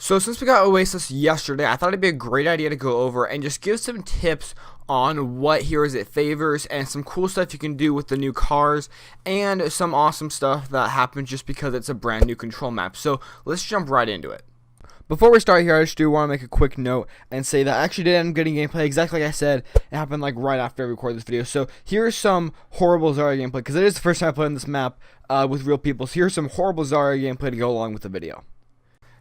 So since we got Oasis yesterday, I thought it'd be a great idea to go over and just give some tips on what heroes it favors and some cool stuff you can do with the new cars and some awesome stuff that happens just because it's a brand new control map. So let's jump right into it. Before we start here, I just do want to make a quick note and say that I actually did end up getting gameplay exactly like I said. It happened like right after I recorded this video. So here's some horrible Zarya gameplay because it is the first time I played on this map with real people. So here's some horrible Zarya gameplay to go along with the video.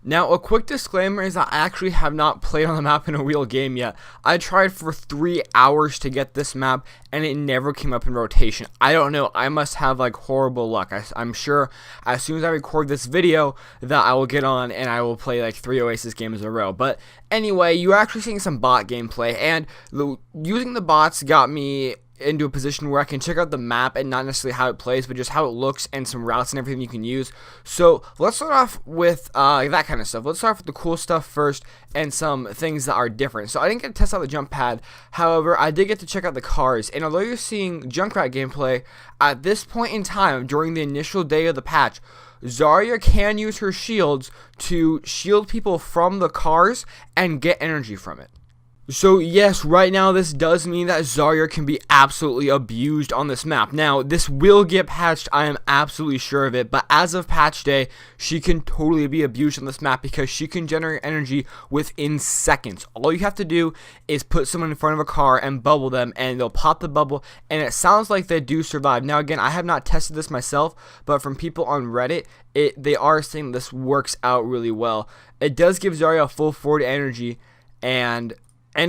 Now, a quick disclaimer is that I actually have not played on the map in a real game yet. I tried for 3 hours to get this map, and it never came up in rotation. I don't know. I must have, like, horrible luck. I'm sure as soon as I record this video that I will get on and I will play, like, 3 Oasis games in a row. But anyway, you're actually seeing some bot gameplay, and using the bots got me into a position where I can check out the map and not necessarily how it plays, but just how it looks and some routes and everything you can use. So let's start off with that kind of stuff. Let's start off with the cool stuff first and some things that are different. So I didn't get to test out the jump pad. However, I did get to check out the cars. And although you're seeing Junkrat gameplay, at this point in time, during the initial day of the patch, Zarya can use her shields to shield people from the cars and get energy from it. So yes, right now this does mean that Zarya can be absolutely abused on this map. Now, this will get patched, I am absolutely sure of it, but as of patch day, she can totally be abused on this map because she can generate energy within seconds. All you have to do is put someone in front of a car and bubble them, and they'll pop the bubble, and it sounds like they do survive. Now again, I have not tested this myself, but from people on Reddit, they are saying this works out really well. It does give Zarya a full 40 energy, and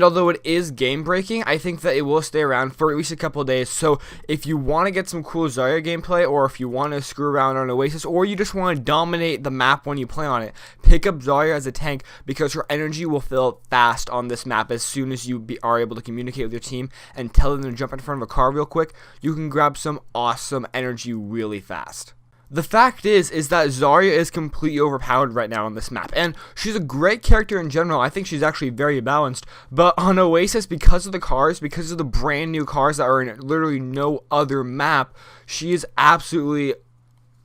although it is game breaking, I think that it will stay around for at least a couple of days. So if you want to get some cool Zarya gameplay, or if you want to screw around on Oasis, or you just want to dominate the map when you play on it, pick up Zarya as a tank because her energy will fill fast on this map. As soon as you are able to communicate with your team and tell them to jump in front of a car real quick, you can grab some awesome energy really fast. The fact is that Zarya is completely overpowered right now on this map, and she's a great character in general. I think she's actually very balanced, but on Oasis, because of the cars, because of the brand new cars that are in literally no other map, she is absolutely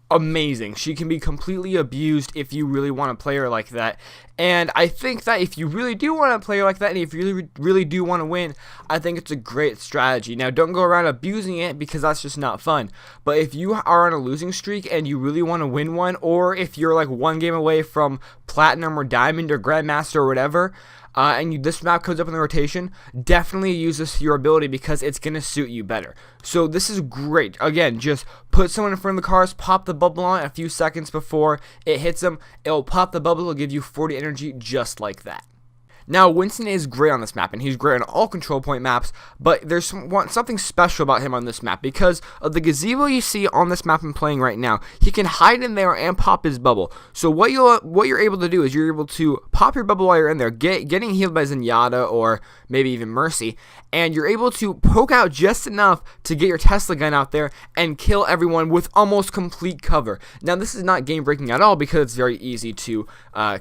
amazing. She can be completely abused if you really want to play her like that. And I think that if you really do want to play her like that, and if you really do want to win, I think it's a great strategy. Now, don't go around abusing it because that's just not fun. But if you are on a losing streak and you really want to win one, or if you're like one game away from Platinum or Diamond or Grandmaster or whatever, and this map comes up in the rotation, definitely use this to your ability because it's going to suit you better. So this is great. Again, just put someone in front of the cars, pop the bubble on a few seconds before it hits them. It'll pop the bubble, it'll give you 40 energy just like that. Now, Winston is great on this map, and he's great on all control point maps, but there's something special about him on this map because of the gazebo you see on this map I'm playing right now. He can hide in there and pop his bubble. So what you're able to do is you're able to pop your bubble while you're in there, getting healed by Zenyatta or maybe even Mercy, and you're able to poke out just enough to get your Tesla gun out there and kill everyone with almost complete cover. Now, this is not game breaking at all because it's very easy to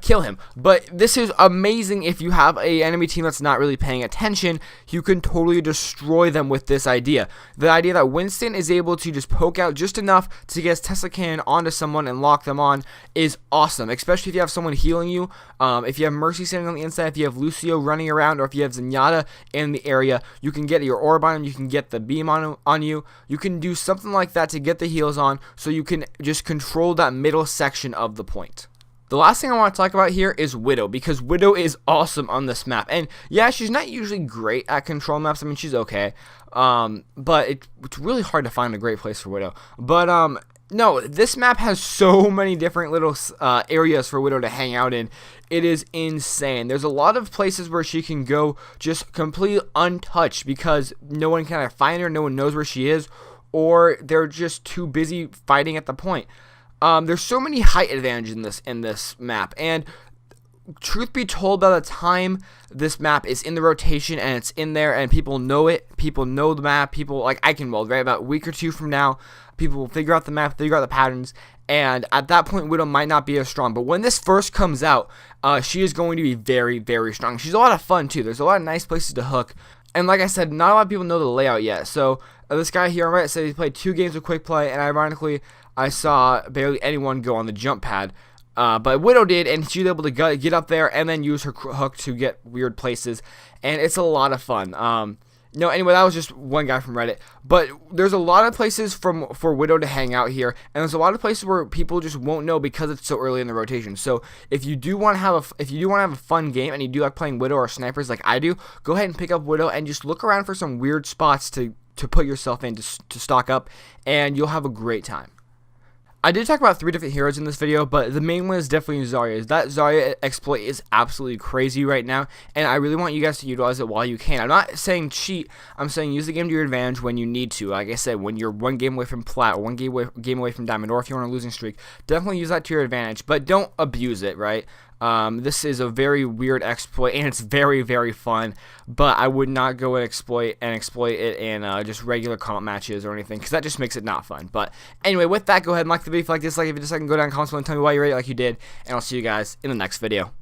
kill him, but this is amazing if you have a enemy team that's not really paying attention. You can totally destroy them with this idea. The idea that Winston is able to just poke out just enough to get his Tesla cannon onto someone and lock them on is awesome, especially if you have someone healing you. If you have Mercy standing on the inside, if you have Lucio running around, or if you have Zenyatta in the area, you can get your orb on him, you can get the beam on you. You can do something like that to get the heals on so you can just control that middle section of the point. The last thing I want to talk about here is Widow, because Widow is awesome on this map. And yeah, she's not usually great at control maps. I mean, she's okay. But it's really hard to find a great place for Widow. But no, this map has so many different little areas for Widow to hang out in. It is insane. There's a lot of places where she can go just completely untouched because no one can find her, no one knows where she is, or they're just too busy fighting at the point. There's so many height advantages in this map, and truth be told, by the time this map is in the rotation and it's in there and people know it, people know the map, people like I can weld, right? About a week or two from now, people will figure out the map, figure out the patterns, and at that point, Widow might not be as strong. But when this first comes out, she is going to be very, very strong. She's a lot of fun too. There's a lot of nice places to hook. And like I said, not a lot of people know the layout yet. So this guy here on Reddit said he played 2 games of quick play, and ironically, I saw barely anyone go on the jump pad. But Widow did, and she was able to get up there and then use her hook to get weird places, and it's a lot of fun. No, anyway, that was just one guy from Reddit. But there's a lot of places for Widow to hang out here, and there's a lot of places where people just won't know because it's so early in the rotation. So if you do want to have a fun game and you do like playing Widow or snipers like I do, go ahead and pick up Widow and just look around for some weird spots to put yourself in to stock up, and you'll have a great time. I did talk about 3 different heroes in this video, but the main one is definitely Zarya. That Zarya exploit is absolutely crazy right now, and I really want you guys to utilize it while you can. I'm not saying cheat, I'm saying use the game to your advantage when you need to. Like I said, when you're 1 game away from Plat, or 1 game away from Diamond, or if you're on a losing streak, definitely use that to your advantage, but don't abuse it, right? This is a very weird exploit, and it's very, very fun, but I would not go and exploit it in just regular comp matches or anything, because that just makes it not fun. But anyway, with that, go ahead and like the video if you like this. Like if you dislike, go down in the comments and tell me why you rate it like you did, and I'll see you guys in the next video.